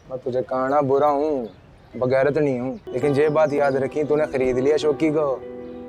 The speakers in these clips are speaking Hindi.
मैं तुझे कहना बुरा हूँ, बगैरत नहीं हूँ, लेकिन ये बात याद रखी तूने खरीद लिया शौकी को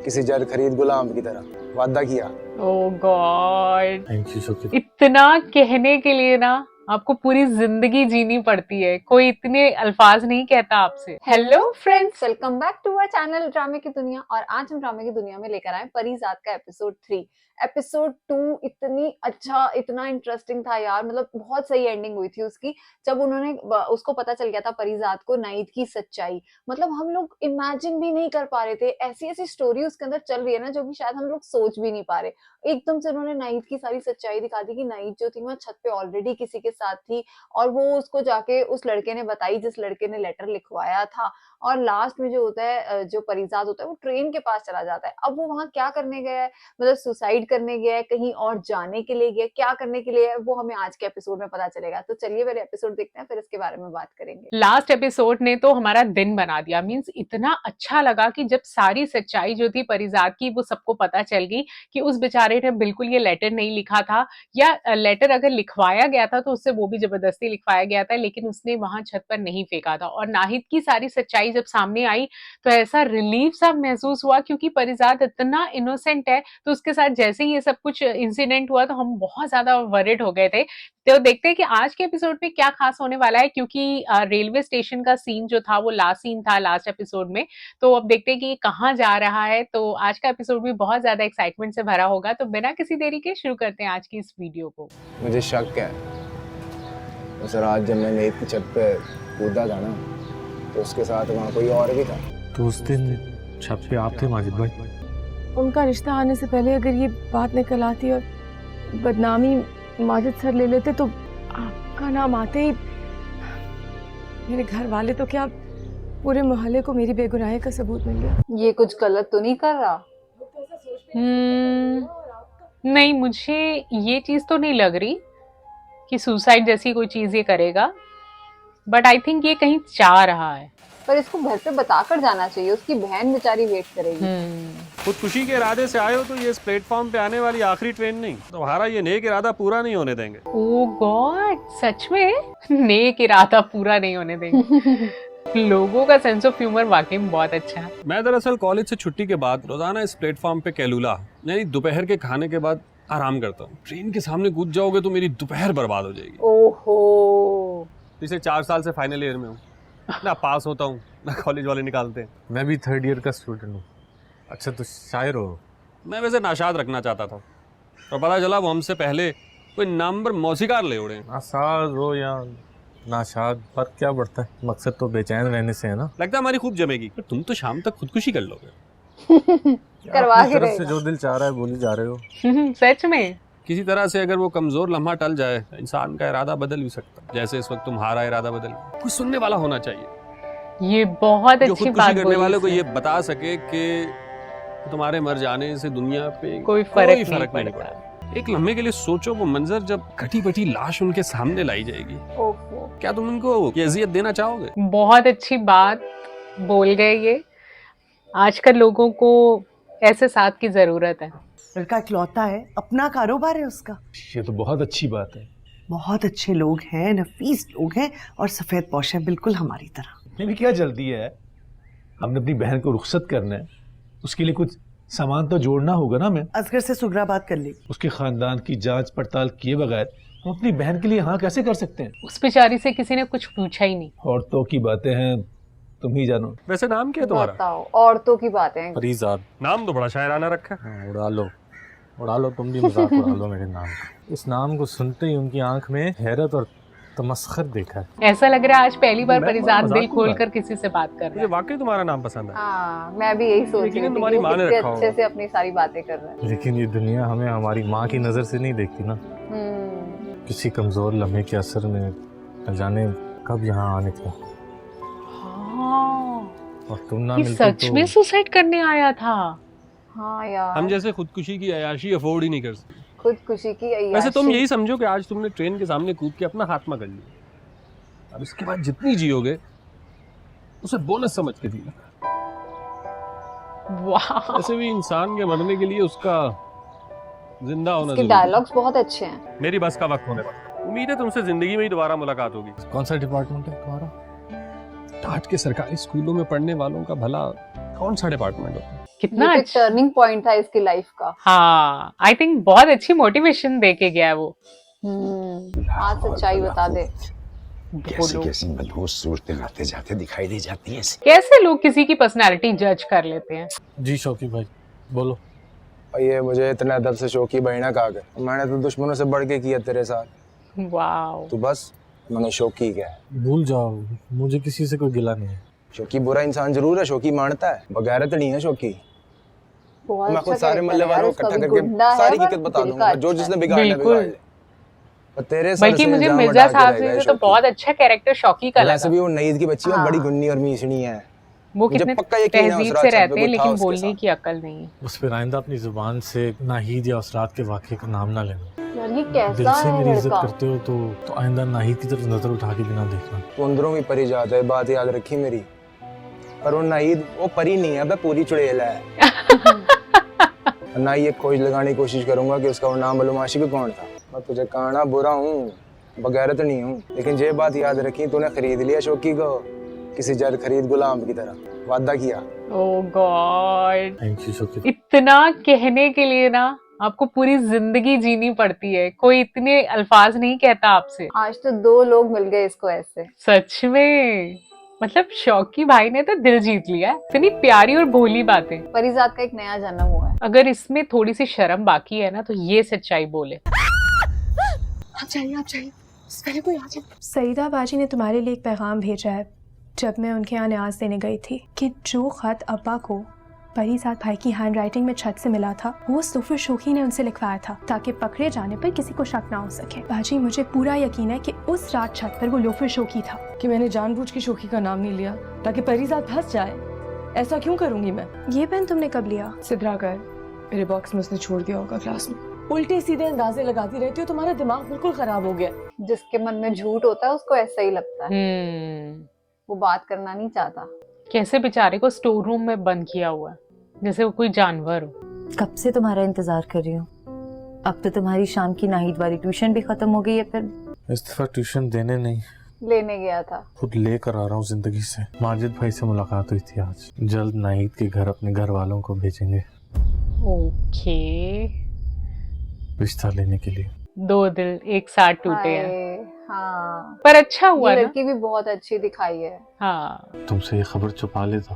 किसी जर खरीद गुलाम की तरह वादा किया। ओह गॉड, थैंक यू शौकी। इतना कहने के लिए ना आपको पूरी जिंदगी जीनी पड़ती है, कोई इतने अल्फाज नहीं कहता आपसे। Hello friends, welcome back to our channel ड्रामे की दुनिया। और आज हम ड्रामे की दुनिया में लेकर आए परिजात का एपिसोड 3। एपिसोड 2 इतनी अच्छा, इतना इंटरेस्टिंग था यार, मतलब बहुत सही एंडिंग हुई थी उसकी। जब उन्होंने उसको पता चल गया था परिजात को नाइद की सच्चाई, मतलब हम लोग इमेजिन भी नहीं कर पा रहे थे। ऐसी ऐसी स्टोरी उसके अंदर चल रही है ना, जो कि शायद हम लोग सोच भी नहीं पा रहे। एकदम से उन्होंने नाइद की सारी सच्चाई दिखा दी कि नाइद जो थी वह छत पे ऑलरेडी किसी के साथ थी, और वो उसको जाके उस लड़के ने बताई जिस लड़के ने लेटर लिखवाया था। और लास्ट में जो होता है, जो परिजात होता है, वो ट्रेन के पास चला जाता है। अब वो वहां क्या करने गया है, मतलब सुसाइड करने गया है, कहीं और जाने के लिए गया, क्या करने के लिए है, वो हमें आज के एपिसोड में पता चलेगा। तो चलिए पहले एपिसोड देखते हैं, फिर इसके बारे में बात करेंगे। लास्ट एपिसोड ने तो हमारा दिन बना दिया। मींस इतना अच्छा लगा कि जब सारी सच्चाई जो थी परिजात की वो सबको पता चल गई कि उस बेचारे ने बिल्कुल ये लेटर नहीं लिखा था, या लेटर अगर लिखवाया गया था तो उससे वो भी जबरदस्ती लिखवाया गया था, लेकिन उसने वहां छत पर नहीं फेंका था। और नाहिद की सारी सच्चाई जब सामने आई तो ऐसा रिलीफ सा महसूस हुआ, क्योंकि परिजात इतना इनोसेंट है। तो उसके साथ जैसे ही ये सब कुछ इंसिडेंट हुआ तो हम बहुत ज्यादा वरिड हो गए थे। तो देखते हैं कि आज के एपिसोड में क्या खास होने वाला है, क्योंकि रेलवे स्टेशन का सीन जो था वो लास्ट सीन था लास्ट एपिसोड में। तो अब देखते हैं कि कहाँ जा रहा है। तो आज का एपिसोड भी बहुत ज्यादा एक्साइटमेंट से भरा होगा। तो बिना किसी देरी के शुरू करते हैं आज की इस वीडियो को। मुझे शक है उस रात जब मैं नेत की छत पे कूदा था ना, तो उसके साथ वहाँ कोई और भी था। तो उस दिन छत पे आप थे माजिद भाई? उनका रिश्ता आने से पहले अगर ये बात निकल आती और बदनामी माजिद सर ले लेते तो आपका नाम आते ही मेरे घर वाले तो क्या, पूरे मोहल्ले को मेरी बेगुनाही का सबूत मिल गया। ये कुछ गलत तो नहीं कर रहा? नहीं, मुझे ये चीज तो नहीं लग रही कि सुसाइड जैसी कोई चीज ये करेगा, बट आई थिंक ये कहीं चाह रहा है। पर इसको घर पे बताकर जाना चाहिए, उसकी बहन बेचारी वेट करेगी। खुदकुशी के इरादे से आए हो तो ये इस प्लेटफॉर्म पे आने वाली आखिरी ट्रेन नहीं। तुम्हारा ये नेक इरादा पूरा नहीं होने देंगे। ओह गॉड, सच में नेक इरादा पूरा नहीं होने देंगे। लोगों का सेंस ऑफ ह्यूमर वाकई में बहुत अच्छा है। मैं दरअसल कॉलेज से छुट्टी के बाद रोजाना इस प्लेटफॉर्म पे कैलूला यानी दोपहर के खाने के बाद आराम करता हूँ। ट्रेन के सामने कूद जाओगे तो मेरी दोपहर बर्बाद हो जाएगी। ओहो, पिछले 4 साल से फाइनल ईयर में हूँ, ना पास होता हूँ ना कॉलेज वाले निकालते हैं। मैं भी 3rd ईयर का स्टूडेंट हूँ। अच्छा, तो शायर हो? मैं वैसे नाशाद रखना चाहता था, और पता चला वो हमसे पहले कोई नामवर मौसीकार ले उड़े। नासाज हो या नाशाद, फर्क क्या पड़ता है? मकसद तो बेचैन रहने से है ना। लगता है हमारी खूब जमेगी, पर तुम तो शाम तक खुदकुशी कर लोगे। करवा अपनी के तरफ से रहेगा। जो दिल चाह रहा है बोली जा रहे हो। सच में किसी तरह से अगर वो कमजोर लम्हा टल जाए, इंसान का इरादा बदल भी सकता है। जैसे इस वक्त तुम्हारा इरादा बदल गया। कोई सुनने वाला होना चाहिए ये बहुत जो अच्छी खुदकुशी बात करने बोली वाले को इसने। ये बता सके कि तुम्हारे मर जाने से दुनिया पे कोई फर्क नहीं नहीं पड़ता। पड़ता। एक लम्हे के लिए सोचो, वो मंजर जब कटी पटी लाश उनके सामने लाई जाएगी, ओहो, क्या तुम उनको ये अजियत देना चाहोगे? बहुत अच्छी बात बोल गए ये। आजकल लोगों को ऐसे साथ की जरूरत है। लड़का इकलौता है, अपना कारोबार है उसका। ये तो बहुत अच्छी बात है। बहुत अच्छे लोग हैं, नफीस लोग हैं, और सफेद पोश है, बिल्कुल हमारी तरह। नहीं क्या जल्दी है, हमने अपनी बहन को रुखसत करना है, उसके लिए कुछ सामान तो जोड़ना होगा ना। हमें असगर से सुगरा बात कर ली। उसके खानदान की जांच पड़ताल किए बगैर हम अपनी बहन के लिए हाँ कैसे कर सकते हैं? उस बेचारी से किसी ने कुछ पूछा ही नहीं। औरतों की बातें हैं, तुम ही जानो। वैसे नाम क्या है तुम्हारा? बताओ, औरतों की बातें। परिजात। नाम तो बड़ा शायराना रखा है। हाँ, उड़ा लो तुम भी मजाक उड़ा लो मेरे नाम का। इस नाम को सुनते ही उनकी आंख में हैरत और तमस्खर देखा है। ऐसा लग रहा है आज पहली बार मैं परिजात मजाक दिल नहीं खोलकर किसी से बात कर रहा मुझे है। वाकई तुम्हारा नाम पसंद है। हाँ, मैं भी यही सोच लेकिन रही थी तुम्हारी कि वो माँ ने कितने रखा अच्छे होगा। से अपनी सारी बातें कर रहे हैं। लेकिन ये दुनिया हमें हमारी माँ की नज़र से नहीं देखती ना। किसी कमज़ोर लम्हे के असर में न जाने कब यहाँ आने थे। हाँ, और तुम ना ये मिलते सच में सुसाइड करने आया था। हाँ यार, हम जैसे खुदकुशी की अयाशी अफोर्ड ही नहीं कर सकते। खुदकुशी की वैसे तुम अय्याशी। यही समझो कि आज तुमने ट्रेन के सामने कूद के अपना खात्मा कर लिया। अब इसके बाद जितनी जियोगे उसे बोनस समझ के जियो। वाह, वैसे भी इंसान के मरने के लिए उसका जिंदा होना इसके जरूरी है। डायलॉग्स बहुत अच्छे हैं। मेरी बस का वक्त होने वाला। उम्मीद है तुमसे जिंदगी में ही दोबारा मुलाकात होगी। कौन सा डिपार्टमेंट है तुम्हारा? टाट के सरकारी स्कूलों में पढ़ने वालों का भला कौन सा डिपार्टमेंट होता है? कितना ये अच्छा। टर्निंग पॉइंट था इसकी लाइफ का। हाँ, आई थिंक बहुत अच्छी मोटिवेशन दे के गया है वो। आज सच्चाई बता दे। बोलो, कैसी मदहोश सूरतें आते जाते दिखाई दे जाती हैं। कैसे लोग किसी की पर्सनालिटी जज कर लेते हैं? जी शौकी भाई बोलो। और ये मुझे इतना अदब से शौकी बहना कहा गया, मैंने तो दुश्मनों से बढ़ के किया तेरे साथ। वाओ। तू बस मैंने शौकी क्या है। भूल जाओ, मुझे किसी से कोई गिला नहीं है। शौकी बुरा इंसान जरूर है, शौकी मानता है, बगैरत नहीं है शौकी। बहुत मैं अच्छा खुद सारे character मल्ले है यार वालों उसका, इकट्ठा भी करके गुंडा है सारी पर हकीकत बता दिल दूंगा, का जो अच्छा जिसने है। बिगाड़ना बिल्कुल। बिगाड़ ले। और तेरे सर बल्कि से मुझे इल्जाम मिर्जा हटा के साहब रहेगा ये से तो शौकी। बहुत अच्छा कैरेक्टर शौकी का वैसे लगा। भी वो नईद की बच्ची है, हाँ। बड़ी गुन्नी और मीसनी है। वो मुझे कितने पक्का यकीन है तहजीब उसरात से छत पे रहते हैं कोई था लेकिन उसके बोलने साथ। की अकल नहीं है। उस पर आइंदा अपनी जुबान से नाहिद या उसरात के वाक़े का नाम ना लेना। यार ये दिल कैसा से है मेरी इज्जत लड़का। करते हो तो आइंदा नाहिद की तरफ नजर उठा के बिना देखना। तू अंदरों भी परी जाता है, बात याद रखी मेरी। पर वो नाहिद वो परी नहीं है, वह पूरी चुड़ैल है। ना ये खोज लगाने की कोशिश करूंगा कि उसका वो नाम मालूम आशिक कौन था। मैं तुझे कहना बुरा हूँ, बगैरत नहीं हूँ, लेकिन ये बात याद रखी, तूने खरीद लिया शौकी को किसी जर खरीद गुलाम की तरह, वादा किया। ओह गॉड, थैंक यू शौकी। इतना कहने के लिए ना आपको पूरी जिंदगी जीनी पड़ती है, कोई इतने अल्फाज नहीं कहता आपसे। आज तो 2 लोग मिल गए इसको ऐसे। सच में, मतलब शौकी भाई ने तो दिल जीत लिया। इतनी प्यारी और भोली बातें। परिजात का एक नया जन्म हुआ है। अगर इसमें थोड़ी सी शर्म बाकी है ना तो ये सच्चाई बोले। आप जाइए पहले कोई आ जाए। सईदा बाजी ने तुम्हारे लिए एक पैगाम भेजा है जब मैं उनके यहाँ न्याज देने गई थी कि जो खत अब्बा को परिजात भाई की हैंड राइटिंग में छत से मिला था वो सुफर शौकी ने उनसे लिखवाया था ताकि पकड़े जाने पर किसी को शक ना हो सके। बाजी मुझे पूरा यकीन है कि उस रात छत पर वो लोफर शौकी था। कि मैंने जानबूझ के शौकी का नाम नहीं लिया ताकि परिजात फंस जाए। ऐसा क्यों करूंगी मैं? ये पेन तुमने कब लिया? सिद्रा कर, मेरे बॉक्स में उसने छोड़ दिया होगा क्लास में। उल्टे सीधे अंदाजे लगाती रहती हो, तुम्हारा दिमाग बिल्कुल खराब हो गया। जिसके मन में झूठ होता है उसको ऐसा ही लगता है। वो बात करना नहीं चाहता। कैसे बेचारे को स्टोर रूम में बंद किया हुआ है जैसे वो कोई जानवर हो। कब से तुम्हारा इंतजार कर रही हूँ। अब तो तुम्हारी शाम की नाहिद वाली ट्यूशन भी खत्म हो गई है। फिर इस दफा ट्यूशन देने नहीं, लेने गया था। खुद लेकर आ रहा हूँ जिंदगी से। माजिद भाई से मुलाकात हुई थी आज, जल्द नाहिद के घर अपने घर वालों को भेजेंगे ओके, रिश्ता लेने के लिए। 2 दिल एक साथ टूटे हैं। हाय, हाँ। पर अच्छा हुआ ये ना। लड़की भी बहुत अच्छी दिखाई है। हाँ, तुमसे ये खबर छुपा लेता,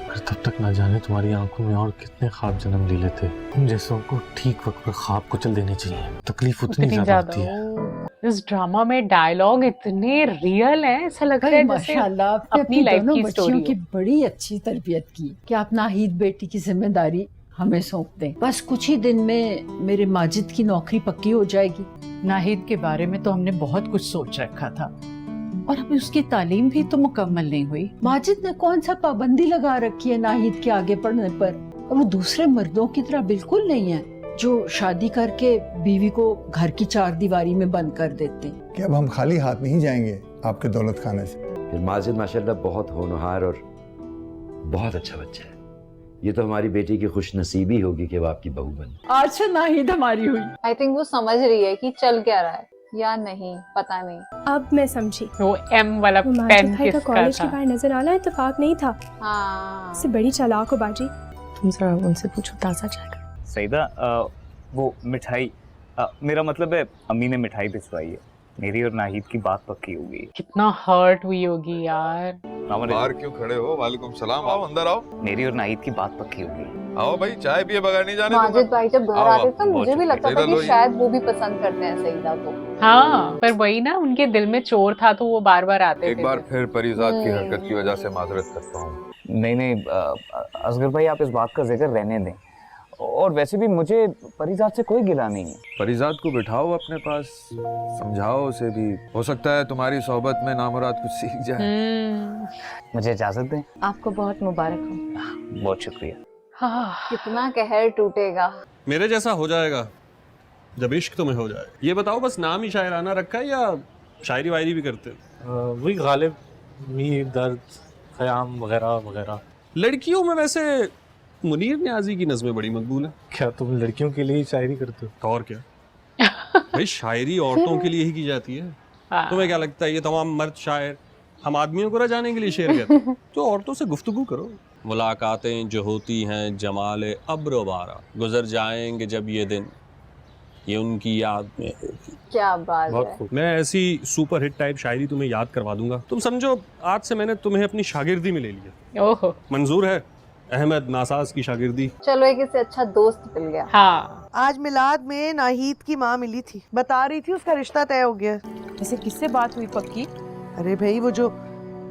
फिर तब तक ना जाने तुम्हारी आंखों में और कितने ख्वाब जन्म ले लेते। तुम जैसों को ठीक वक्त पर ख्वाब कुचल देने चाहिए, तकलीफ उतनी ज्यादा होती है। इस ड्रामा में डायलॉग इतने रियल हैं, ऐसा लगता है जैसे माशाल्लाह आपने अपनी अपनी लाइफ दोनों की बच्चियों स्टोरी की बड़ी अच्छी तरबियत की कि आप नाहिद बेटी की जिम्मेदारी हमें सौंप दें। बस कुछ ही दिन में मेरे माजिद की नौकरी पक्की हो जाएगी। नाहिद के बारे में तो हमने बहुत कुछ सोच रखा था और अभी उसकी तालीम भी तो मुकम्मल नहीं हुई। माजिद ने कौन सा पाबंदी लगा रखी है नाहिद के आगे पढ़ने पर, और वो दूसरे मर्दों की तरह बिल्कुल नहीं है जो शादी करके बीवी को घर की 4 दीवारी में बंद कर देते हैं। कि अब हम खाली हाथ नहीं जाएंगे आपके दौलत खाने से। फिर माजिद माशाल्लाह बहुत होनहार और बहुत अच्छा बच्चा है। ये तो हमारी बेटी की खुश नसीबी होगी कि वो आपकी बहू बने। आज से नाहिद हमारी हुई। आई थिंक वो समझ रही है कि चल क्या रहा है या नहीं, पता नहीं। अब मैं समझी, वो एम वाला वो पेन माजिद भाई का किसका कॉलेज के था। बाहर नजर आना इत्तेफाक नहीं था। हाँ। इससे बड़ी चालाक हो बाजी। तुम जरा उनसे पूछो ताज़ा जाएगा। सईदा वो मिठाई, मेरा मतलब है अम्मी ने मिठाई भिजवाई है। मेरी और नाहिद की बात पक्की हो गई। कितना हर्ट हुई होगी यार। बाहर क्यों खड़े हो? वालेकुम सलाम, आओ अंदर आओ। मेरी और नाहिद की बात पक्की हो गई। आओ भाई, चाय पिए बगैर नहीं जाने माजिद भाई जब घर आओ, आते आओ, तो मुझे भी लगता था सईदा कि लो ये। शायद वो भी पसंद करते हैं सईदा को। हाँ, पर वही ना, उनके दिल में चोर था तो वो बार बार आते एक थे। बार फिर परिजात की हरकत की वजह से माजरत करता हूँ। नहीं असगर भाई आप इस बात का जिक्र रहने दें। और वैसे भी मुझे परिजात से कोई गिला नहीं है। परिजात को बिठाओ अपने पास, समझाओ उसे भी, हो सकता है तुम्हारी सोहबत में नामुराद कुछ सीख जाए। मुझे इजाजत दें। आपको बहुत मुबारक हो। बहुत शुक्रिया। हाँ। कितना कहर टूटेगा। मेरे जैसा हो जाएगा जब इश्क तुम्हें हो जाए। ये बताओ बस नाम ही शायराना रखा है या शायरी वायरी भी करते हो? वही गालिब, मीर, दर्द, ख़याम वगैरह वगैरह। लड़कियों में वैसे मुनीर न्याजी की नज़में बड़ी मकबूल है। क्या तुम लड़कियों के लिए ही शायरी करते हो? और क्या। भाई शायरी औरतों के लिए ही की जाती है। तुम्हें क्या लगता है ये तमाम मर्द शायर हम आदमियों को रजाने के लिए शेर कहते हैं? तो औरतों से गुफ्तगू करो। मुलाकातें जो होती हैं जमाले अब्र बारा, गुजर जाएंगे जब ये दिन, ये उनकी याद में होगी। क्या बात बहुत है। खूब। मैं ऐसी सुपर हिट टाइप शायरी तुम्हें याद करवा दूंगा। तुम समझो आज से मैंने तुम्हें अपनी शागिर्दी में ले लिया। ओहो, मंजूर है? अहमद नासाज की शागिर्दी। चलो एक इससे अच्छा दोस्त मिल गया। हाँ। आज मिलाद में नाहिद की माँ मिली थी, बता रही थी उसका रिश्ता तय हो गया। वैसे किससे बात हुई पक्की? अरे भाई वो जो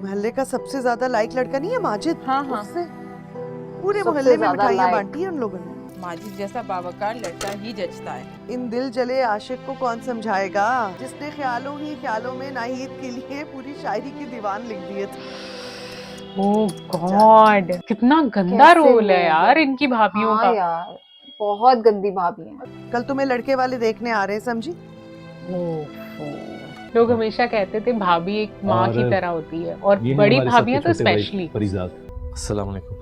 मोहल्ले का सबसे ज्यादा लाइक लड़का नहीं है माजिद, हाँ हाँ, उससे पूरे सबसे मोहल्ले में ज्यादा मिठाइयाँ like। बांटी है उन लोगों ने। माजिद जैसा बावकार लड़का ही जचता है। इन दिल जले आशिक को कौन समझाएगा, जिसने ख्यालों ही ख्यालों में नाहिद के लिए पूरी शायरी के दीवान लिख दिए थे। ओह गॉड, कितना गंदा कैसे रोल है लोग यार हैं? इनकी भाभियों हाँ का। यार, बहुत गंदी भाभी हैं। कल तुम्हें लड़के वाले देखने आ रहे हैं, समझी? लोग हमेशा कहते थे भाभी एक माँ और की तरह होती है, और ये है बड़ी हमारे भाभियां सबके तो छोटे भाई स्पेशली। फरीजाद। अस्सलाम वालेकुम।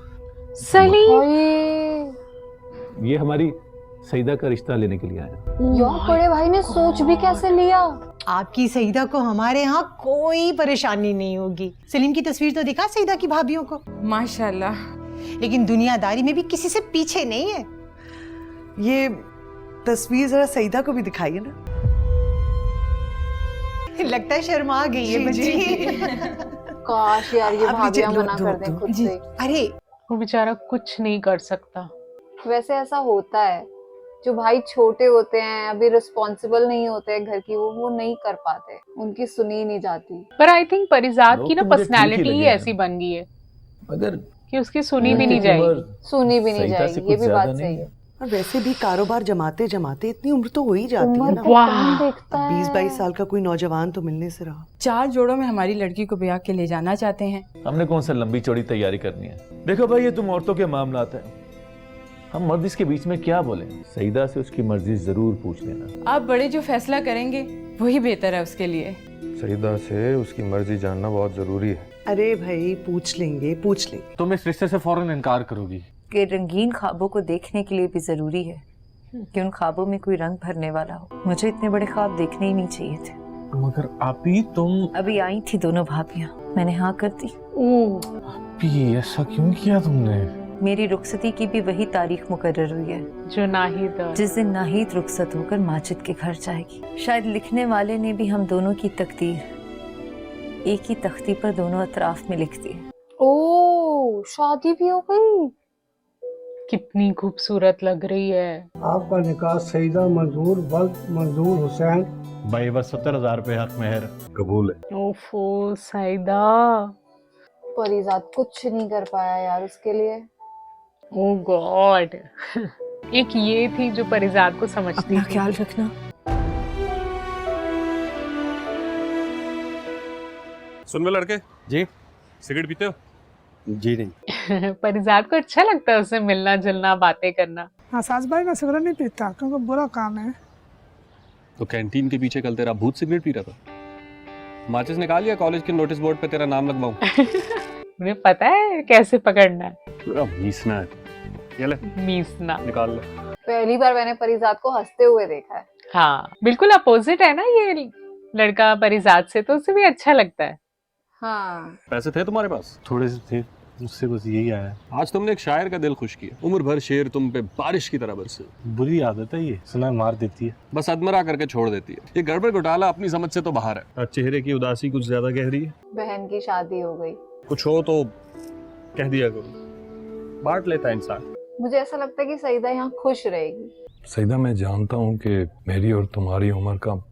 सलीम, ये हमारी सईदा का रिश्ता लेने के लिए आया। यार बड़े भाई ने सोच भी कैसे लिया? आपकी सईदा को हमारे यहाँ कोई परेशानी नहीं होगी। सलीम की तस्वीर तो दिखा सईदा की भाभियों को, माशाल्लाह। लेकिन दुनियादारी में भी किसी से पीछे नहीं है। ये तस्वीर जरा सईदा को भी दिखाइए ना। लगता है शर्मा गई है बच्ची। काश यार ये आप भाभियां नीचे मना दो- कर दें दो- खुद जी, से। अरे वो बेचारा कुछ नहीं कर सकता। वैसे ऐसा होता है, जो भाई छोटे होते हैं, अभी रिस्पॉन्सिबल नहीं होते हैं घर की, वो नहीं कर पाते, उनकी सुनी नहीं जाती। पर आई थिंक परिजात लोग की ना तो मुझे ठीक ही पर्सनालिटी ही लगे हैं। ऐसी बन गई है मगर कि उसकी सुनी भी नहीं जाएगी। सुनी भी नहीं सईदा से जाएगी, कुछ ये भी ज्यादा बात नहीं सही है। है। और वैसे भी कारोबार जमाते जमाते इतनी उम्र तो हो ही जाती है उम्र ना। को कौन देखता है? 20-22 साल का कोई नौजवान तो मिलने से रहा। 4 जोड़ों में हमारी लड़की को ब्याह के ले जाना चाहते हैं। हमने कौन सा लंबी चौड़ी तैयारी करनी है। देखो भाई ये तुम औरतों के मामलात है, हम मर्द इसके बीच में क्या बोले। सईदा से उसकी मर्जी जरूर पूछ लेना। आप बड़े जो फैसला करेंगे वही बेहतर है उसके लिए। सईदा से उसकी मर्जी जानना बहुत जरूरी है। अरे भाई पूछ लेंगे पूछ लेंगे। तुम इस रिश्ते से फौरन इनकार करोगी? कि रंगीन ख्वाबों को देखने के लिए भी जरूरी है कि उन ख्वाबों में कोई रंग भरने वाला हो। मुझे इतने बड़े ख्वाब देखने ही नहीं चाहिए थे। मगर अभी तुम अभी आई थी दोनों भाभियां, मैंने हाँ कर दी। अभी ऐसा क्यों किया तुमने? मेरी रुखसती की भी वही तारीख मुकर्रर हुई है जो नाहिद, जिस दिन नाहिद रुखसत होकर माजिद के घर जाएगी। शायद लिखने वाले ने भी हम दोनों की तकदीर एक ही तख्ती पर दोनों अतराफ में लिख दी। ओ, शादी भी हो गई। कितनी खूबसूरत लग रही है। आपका निकाह सईदा मंजूर वल्द मंजूर हुसैन भाई बस 70,000 रुपए हक मेहर कबूल है। ओफो सईदा, परिजात कुछ नहीं कर पाया यार उसके लिए। ओ गॉड। एक ये थी जो परिजात को समझती थी। ख्याल रखना। सुन में लड़के जी, सिगरेट पीते हो? जी नहीं। परिजात को अच्छा लगता है उससे मिलना जुलना, बातें करना। हाँ सास भाई मैं सिगरेट नहीं पीता क्योंकि बुरा काम है। तो कैंटीन के पीछे कल तेरा भूत सिगरेट पी रहा था। माचिस निकाल लिया कॉलेज के नोटिस बोर्ड पे तेरा नाम लगवाऊं? मुझे पता है कैसे पकड़ना है। पूरा मीसना है। ये ले मीसना निकाल ले। पहली बार मैंने परिजात को हंसते हुए देखा है। हाँ बिल्कुल अपोजिट है ना ये लड़का परिजात से, तो उसे भी अच्छा लगता है। हाँ। पैसे थे तुम्हारे पास? थोड़े से थे, उससे बस यही आया। आज तुमने एक शायर का दिल खुश किया। उम्र भर शेर तुम पे बारिश की तरह बरसे। बुरी आदत है ये, सुना मार देती है। बस अदमरा करके छोड़ देती है। ये गड़बड़ घोटाला अपनी समझ से तो बाहर है। आज चेहरे की उदासी कुछ ज्यादा गहरी है। बहन की शादी हो गई। कुछ हो तो कह दिया करो, बांट लेता है इंसान। मुझे ऐसा लगता है कि सईदा यहाँ खुश रहेगी। सईदा मैं जानता हूँ कि मेरी और तुम्हारी उम्र का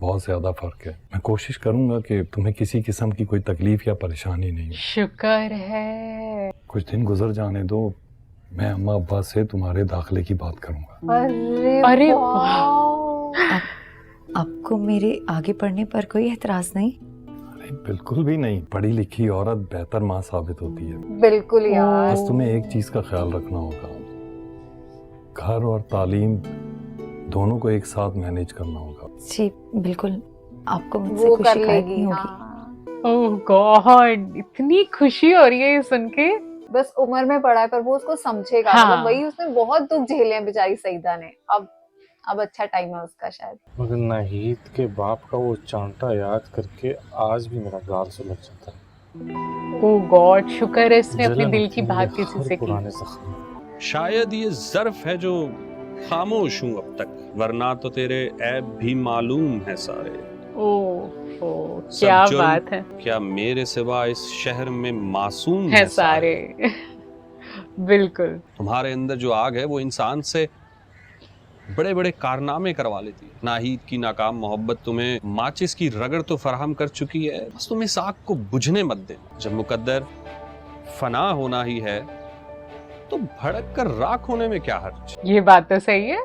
बहुत ज्यादा फर्क है। मैं कोशिश करूंगा कि तुम्हें किसी किस्म की कोई तकलीफ या परेशानी नहीं हो। शुक्र है। कुछ दिन गुजर जाने दो, मैं अम्मा अब्बा से तुम्हारे दाखिले की बात करूंगा। अरे आपको मेरे आगे पढ़ने पर कोई एतराज नहीं? अरे बिल्कुल भी नहीं, पढ़ी लिखी औरत बेहतर माँ साबित होती है। बिल्कुल यार। बस तुम्हें एक चीज का ख्याल रखना होगा, घर और तालीम दोनों को एक साथ मैनेज करना होगा। जी बिल्कुल, आपको मुझसे वो कोई कर शिकायत लेगी। नहीं होगी। हाँ। ओह गॉड, इतनी खुशी हो रही है ये सुन के। बस उम्र में पड़ा है पर वो उसको समझेगा। हाँ। मतलब वही उसने बहुत दुख झेले हैं बेचारी सईदा ने। अब अब अच्छा टाइम है उसका शायद। मगर नाहिद के बाप का वो चांटा याद करके आज भी मेरा गाल सुलग जाता है। ओह गॉड, शुक्र है इसने अपने जलन दिल होती की है बात मुझे किसी हर से की। पुराने जख्म। शायद ये ज़र्फ है जो खामोश हूँ अब तक, वरना तो तेरे ऐब भी मालूम है सारे। ओह सब क्या जुर्म बात है। क्या मेरे सिवा इस शहर में मासूम है है सारे। बिल्कुल। तुम्हारे अंदर जो आग है वो इंसान से बड़े बड़े कारनामे करवा लेती है। नाहिद की नाकाम मोहब्बत तुम्हें माचिस की रगड़ तो फराहम कर चुकी है, बस तुम इस आग को बुझने मत देना। जब मुकद्दर फना होना ही है तो भड़क कर राख होने में क्या हर्ज। ये बात तो सही है।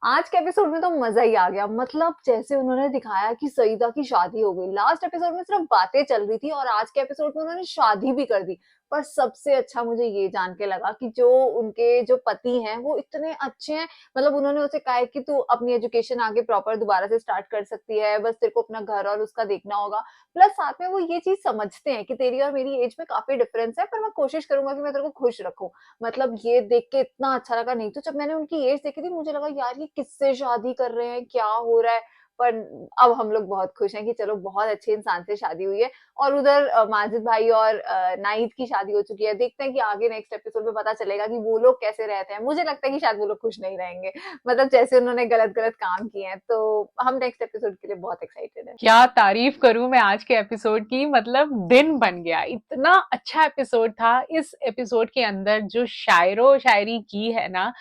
आज के एपिसोड में तो मजा ही आ गया। मतलब जैसे उन्होंने दिखाया कि सईदा की शादी हो गई। लास्ट एपिसोड में सिर्फ बातें चल रही थी और आज के एपिसोड में उन्होंने शादी भी कर दी। पर सबसे अच्छा मुझे ये जान के लगा कि जो उनके जो पति हैं वो इतने अच्छे हैं। मतलब उन्होंने उसे कहा है कि तू अपनी एजुकेशन आगे प्रॉपर दोबारा से स्टार्ट कर सकती है, बस तेरे को अपना घर और उसका देखना होगा। प्लस साथ में वो ये चीज समझते हैं कि तेरी और मेरी एज में काफी डिफरेंस है, पर मैं कोशिश करूंगा कि मैं तेरे को खुश रखूं। मतलब ये देख के इतना अच्छा लगा। नहीं तो जब मैंने उनकी एज देखी थी मुझे लगा यार ये किससे शादी कर रहे हैं, क्या हो रहा है। पर अब हम लोग बहुत खुश हैं कि चलो बहुत अच्छे इंसान से शादी हुई है। और उधर माजिद भाई और नाहिद की शादी हो चुकी है। देखते हैं कि आगे नेक्स्ट एपिसोड में पता चलेगा कि वो लोग कैसे रहते हैं। मुझे लगता है कि शायद वो लोग खुश नहीं रहेंगे, मतलब जैसे उन्होंने गलत गलत काम किए हैं। तो हम नेक्स्ट एपिसोड के लिए बहुत एक्साइटेड है। क्या तारीफ करूं मैं आज के एपिसोड की, मतलब दिन बन गया। इतना अच्छा एपिसोड था। इस एपिसोड के अंदर जो शायरो शायरी की है ना,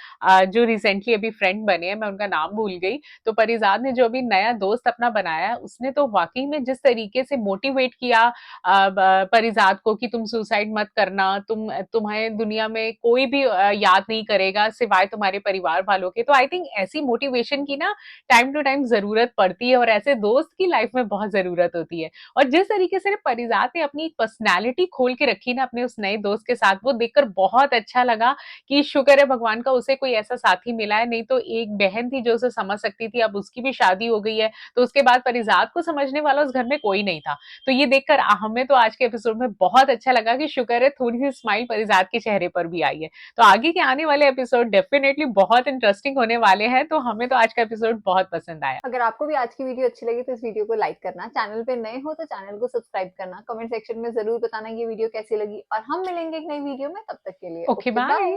जो रिसेंटली अभी फ्रेंड बने हैं, मैं उनका नाम भूल गई, तो परिजाद ने जो अभी नया दोस्त अपना बनाया है, उसने तो वाकई में जिस तरीके से मोटिवेट किया परिजाद को कि तुम सुसाइड मत करना, तुम्हें दुनिया में कोई भी याद नहीं करेगा सिवाय तुम्हारे परिवार वालों के। तो आई थिंक ऐसी मोटिवेशन की ना टाइम टू टाइम जरूरत पड़ती है और ऐसे दोस्त की लाइफ में बहुत जरूरत होती है। और जिस तरीके से परिजाद ने अपनी पर्सनैलिटी खोल के रखी ना अपने उस नए दोस्त के साथ, वो देखकर बहुत अच्छा लगा कि शुक्र है भगवान का उसे कोई ऐसा साथी मिला है। नहीं तो एक बहन थी जो उसे समझ सकती थी, अब उसकी भी शादी हो गई है, तो उसके बाद परिजाद को समझने वाला उस घर में कोई नहीं था। तो ये देखकर हमें तो आज के एपिसोड में बहुत अच्छा लगा कि शुक्र है थोड़ी सी स्माइल परिजाद के चेहरे पर भी आई है। तो आगे के आने वाले एपिसोड डेफिनेटली बहुत इंटरेस्टिंग होने वाले हैं। तो हमें तो आज का एपिसोड बहुत पसंद आया। अगर आपको भी आज की वीडियो अच्छी लगी तो इस वीडियो को लाइक करना, चैनल पे नए हो तो चैनल को सब्सक्राइब करना, कमेंट सेक्शन में जरूर बताना ये वीडियो कैसी लगी। और हम मिलेंगे एक नई वीडियो में, तब तक के लिए ओके बाय।